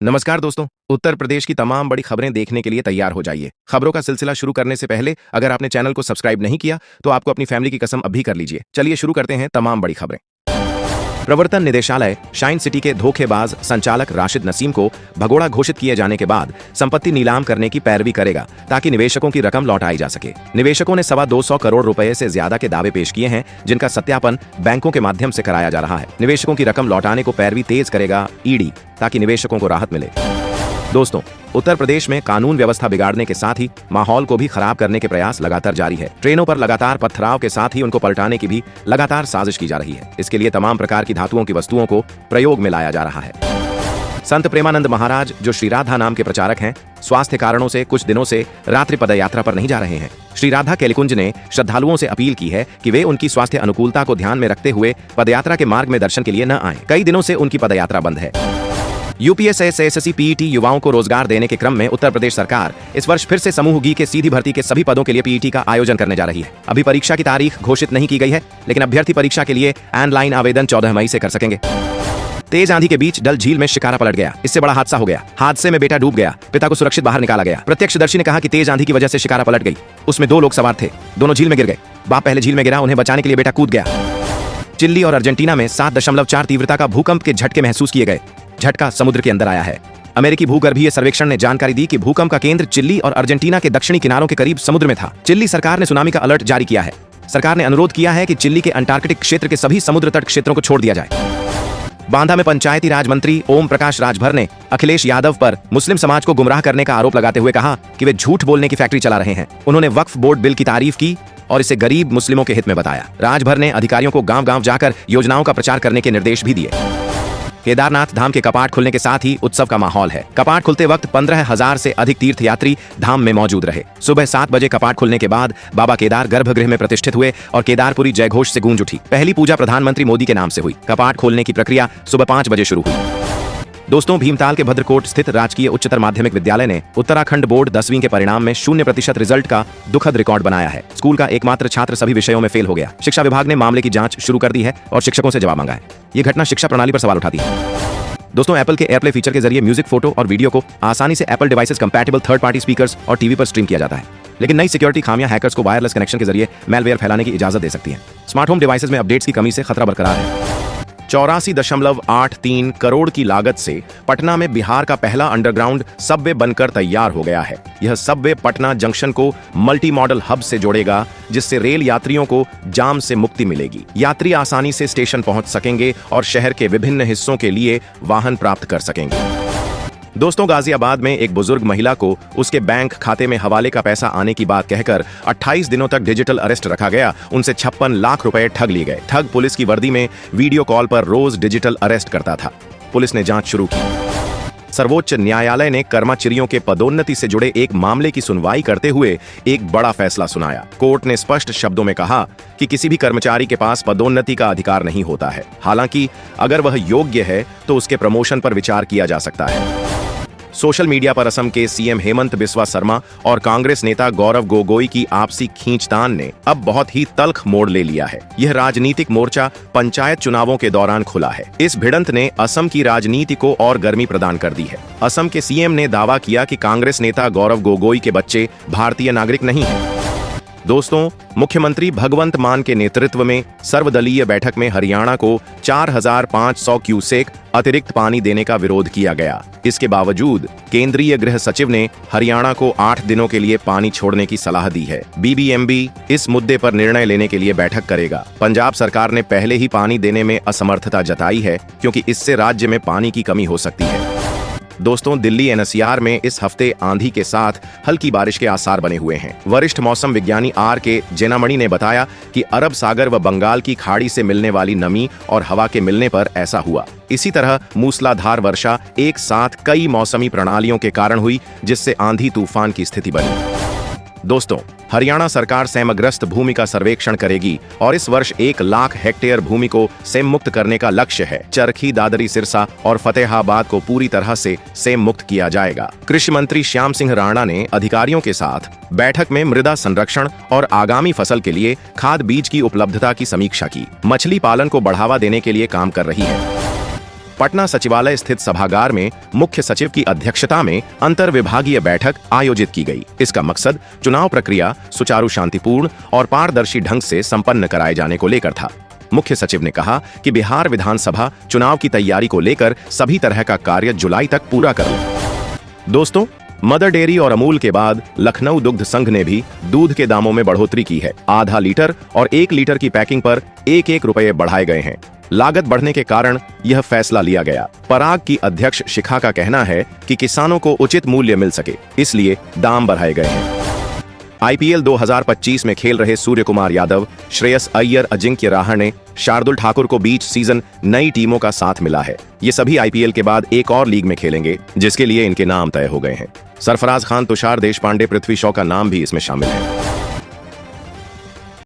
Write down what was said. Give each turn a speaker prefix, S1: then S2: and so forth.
S1: नमस्कार दोस्तों। उत्तर प्रदेश की तमाम बड़ी खबरें देखने के लिए तैयार हो जाइए। खबरों का सिलसिला शुरू करने से पहले अगर आपने चैनल को सब्सक्राइब नहीं किया तो आपको अपनी फैमिली की कसम अभी कर लीजिए। चलिए शुरू करते हैं तमाम बड़ी खबरें। प्रवर्तन निदेशालय शाइन सिटी के धोखेबाज संचालक राशिद नसीम को भगोड़ा घोषित किए जाने के बाद संपत्ति नीलाम करने की पैरवी करेगा ताकि निवेशकों की रकम लौटाई जा सके। निवेशकों ने 225 करोड़ रुपए से ज्यादा के दावे पेश किए हैं, जिनका सत्यापन बैंकों के माध्यम से कराया जा रहा है। निवेशकों की रकम लौटाने को पैरवी तेज करेगा ईडी ताकि निवेशकों को राहत मिले। दोस्तों, उत्तर प्रदेश में कानून व्यवस्था बिगाड़ने के साथ ही माहौल को भी खराब करने के प्रयास लगातार जारी है। ट्रेनों पर लगातार पथराव के साथ ही उनको पलटाने की भी लगातार साजिश की जा रही है। इसके लिए तमाम प्रकार की धातुओं की वस्तुओं को प्रयोग में लाया जा रहा है। संत प्रेमानंद महाराज, जो श्री राधा नाम के प्रचारक हैं, स्वास्थ्य कारणों से कुछ दिनों से रात्रि पदयात्रा पर नहीं जा रहे हैं। श्री राधा केलिकुंज ने श्रद्धालुओं से अपील की है कि वे उनकी स्वास्थ्य अनुकूलता को ध्यान में रखते हुए पदयात्रा के मार्ग में दर्शन के लिए न आएं। कई दिनों से उनकी पदयात्रा बंद है। यूपीएससी एसएससी पीईटी युवाओं को रोजगार देने के क्रम में उत्तर प्रदेश सरकार इस वर्ष फिर से समूह गी के सीधी भर्ती के सभी पदों के लिए पीईटी का आयोजन करने जा रही है। अभी परीक्षा की तारीख घोषित नहीं की गई है, लेकिन अभ्यर्थी परीक्षा के लिए ऑनलाइन आवेदन 14 मई से कर सकेंगे। तेज आंधी के बीच डल झील में शिकारा पलट गया। इससे बड़ा हादसा हो गया। हादसे में बेटा डूब गया, पिता को सुरक्षित बाहर निकाला गया। प्रत्यक्षदर्शी ने कहा कि तेज आंधी की वजह से शिकारा पलट गई। उसमें 2 लोग सवार थे, दोनों झील में गिर गए। बाप पहले झील में गिरा, उन्हें बचाने के लिए बेटा कूद गया। चिली और अर्जेंटीना में 7.4 तीव्रता का भूकंप के झटके महसूस किए गए। झटका समुद्र के अंदर आया है। अमेरिकी भूगर्भीय सर्वेक्षण ने जानकारी दी कि भूकंप का केंद्र चिली और अर्जेंटीना के दक्षिणी किनारों के करीब समुद्र में था। चिली सरकार ने सुनामी का अलर्ट जारी किया है। सरकार ने अनुरोध किया है कि चिली के अंटार्कटिक क्षेत्र के सभी समुद्र तट क्षेत्रों को छोड़ दिया जाए। बांदा में पंचायती राज मंत्री ओम प्रकाश राजभर ने अखिलेश यादव पर मुस्लिम समाज को गुमराह करने का आरोप लगाते हुए कहा कि वे झूठ बोलने की फैक्ट्री चला रहे हैं। उन्होंने वक्फ बोर्ड बिल की तारीफ की और इसे गरीब मुस्लिमों के हित में बताया। राजभर ने अधिकारियों को गांव-गांव जाकर योजनाओं का प्रचार करने के निर्देश भी दिए। केदारनाथ धाम के कपाट खुलने के साथ ही उत्सव का माहौल है। कपाट खुलते वक्त 15,000 से अधिक तीर्थयात्री धाम में मौजूद रहे। सुबह 7 बजे कपाट खुलने के बाद बाबा केदार गर्भगृह में प्रतिष्ठित हुए और केदारपुरी जयघोष से गूंज उठी। पहली पूजा प्रधानमंत्री मोदी के नाम से हुई। कपाट खोलने की प्रक्रिया सुबह 5 बजे शुरू हुई। दोस्तों, भीमताल के भद्रकोट स्थित राजकीय उच्चतर माध्यमिक विद्यालय ने उत्तराखंड बोर्ड 10वीं के परिणाम में 0% रिजल्ट का दुखद रिकॉर्ड बनाया है। स्कूल का एकमात्र छात्र सभी विषयों में फेल हो गया। शिक्षा विभाग ने मामले की जांच शुरू कर दी है और शिक्षकों से जवाब मांगा है। ये घटना शिक्षा प्रणाली पर सवाल उठाती है। दोस्तों, एप्पल के एयरप्ले फीचर के जरिए म्यूजिक, फोटो और वीडियो को आसानी से Apple devices compatible third party speakers और टीवी पर स्ट्रीम किया जाता है। लेकिन नई सिक्योरिटी खामियां हैकर्स को वायरलेस कनेक्शन के जरिए मैलवेयर फैलाने की इजाजत दे सकती है। स्मार्ट होम डिवाइसेस में अपडेट्स की कमी से खतरा बरकरार है। 84.83 करोड़ की लागत से पटना में बिहार का पहला अंडरग्राउंड सबवे बनकर तैयार हो गया है। यह सबवे पटना जंक्शन को मल्टी मॉडल हब से जोड़ेगा, जिससे रेल यात्रियों को जाम से मुक्ति मिलेगी। यात्री आसानी से स्टेशन पहुंच सकेंगे और शहर के विभिन्न हिस्सों के लिए वाहन प्राप्त कर सकेंगे। दोस्तों, गाजियाबाद में एक बुजुर्ग महिला को उसके बैंक खाते में हवाले का पैसा आने की बात कहकर 28 दिनों तक डिजिटल अरेस्ट रखा गया। उनसे 56 लाख रुपए ठग लिए गए। ठग पुलिस की वर्दी में वीडियो कॉल पर रोज डिजिटल अरेस्ट करता था। पुलिस ने जांच शुरू की। सर्वोच्च न्यायालय ने कर्मचारियों के पदोन्नति से जुड़े एक मामले की सुनवाई करते हुए एक बड़ा फैसला सुनाया। कोर्ट ने स्पष्ट शब्दों में कहा कि किसी भी कर्मचारी के पास पदोन्नति का अधिकार नहीं होता है। हालांकि अगर वह योग्य है तो उसके प्रमोशन पर विचार किया जा सकता है। सोशल मीडिया पर असम के सीएम हेमंत बिस्वा शर्मा और कांग्रेस नेता गौरव गोगोई की आपसी खींचतान ने अब बहुत ही तल्ख मोड़ ले लिया है। यह राजनीतिक मोर्चा पंचायत चुनावों के दौरान खुला है। इस भिड़ंत ने असम की राजनीति को और गर्मी प्रदान कर दी है। असम के सीएम ने दावा किया कि कांग्रेस नेता गौरव गोगोई के बच्चे भारतीय नागरिक नहीं हैं। दोस्तों, मुख्यमंत्री भगवंत मान के नेतृत्व में सर्वदलीय बैठक में हरियाणा को 4,500 क्यूसेक अतिरिक्त पानी देने का विरोध किया गया। इसके बावजूद केंद्रीय गृह सचिव ने हरियाणा को 8 दिनों के लिए पानी छोड़ने की सलाह दी है। बीबीएमबी इस मुद्दे पर निर्णय लेने के लिए बैठक करेगा। पंजाब सरकार ने पहले ही पानी देने में असमर्थता जताई है, क्योंकि इससे राज्य में पानी की कमी हो सकती है। दोस्तों, दिल्ली एनसीआर में इस हफ्ते आंधी के साथ हल्की बारिश के आसार बने हुए हैं। वरिष्ठ मौसम विज्ञानी आर के जेनामणि ने बताया कि अरब सागर व बंगाल की खाड़ी से मिलने वाली नमी और हवा के मिलने पर ऐसा हुआ। इसी तरह मूसलाधार वर्षा एक साथ कई मौसमी प्रणालियों के कारण हुई, जिससे आंधी तूफान की स्थिति बनी। दोस्तों, हरियाणा सरकार सेमग्रस्त भूमि का सर्वेक्षण करेगी और इस वर्ष 1 लाख हेक्टेयर भूमि को सेम मुक्त करने का लक्ष्य है। चरखी, दादरी, सिरसा और फतेहाबाद को पूरी तरह से सेम मुक्त किया जाएगा। कृषि मंत्री श्याम सिंह राणा ने अधिकारियों के साथ बैठक में मृदा संरक्षण और आगामी फसल के लिए खाद बीज की उपलब्धता की समीक्षा की। मछली पालन को बढ़ावा देने के लिए काम कर रही है। पटना सचिवालय स्थित सभागार में मुख्य सचिव की अध्यक्षता में अंतर विभागीय बैठक आयोजित की गई। इसका मकसद चुनाव प्रक्रिया सुचारू, शांतिपूर्ण और पारदर्शी ढंग से संपन्न कराए जाने को लेकर था। मुख्य सचिव ने कहा कि बिहार विधानसभा चुनाव की तैयारी को लेकर सभी तरह का कार्य जुलाई तक पूरा कर लें। दोस्तों, मदर डेयरी और अमूल के बाद लखनऊ दुग्ध संघ ने भी दूध के दामों में बढ़ोतरी की है। आधा लीटर और 1 लीटर की पैकिंग पर 1-1 रुपये बढ़ाए गए हैं। लागत बढ़ने के कारण यह फैसला लिया गया। पराग की अध्यक्ष शिखा का कहना है कि किसानों को उचित मूल्य मिल सके, इसलिए दाम बढ़ाए गए हैं। आईपीएल 2025 में खेल रहे सूर्य कुमार यादव, श्रेयस अय्यर, अजिंक्य रहाणे, शार्दुल ठाकुर को बीच सीजन नई टीमों का साथ मिला है। ये सभी आईपीएल के बाद एक और लीग में खेलेंगे, जिसके लिए इनके नाम तय हो गए हैं। सरफराज खान, तुषार देशपांडे, पृथ्वी शॉ का नाम भी इसमें शामिल है।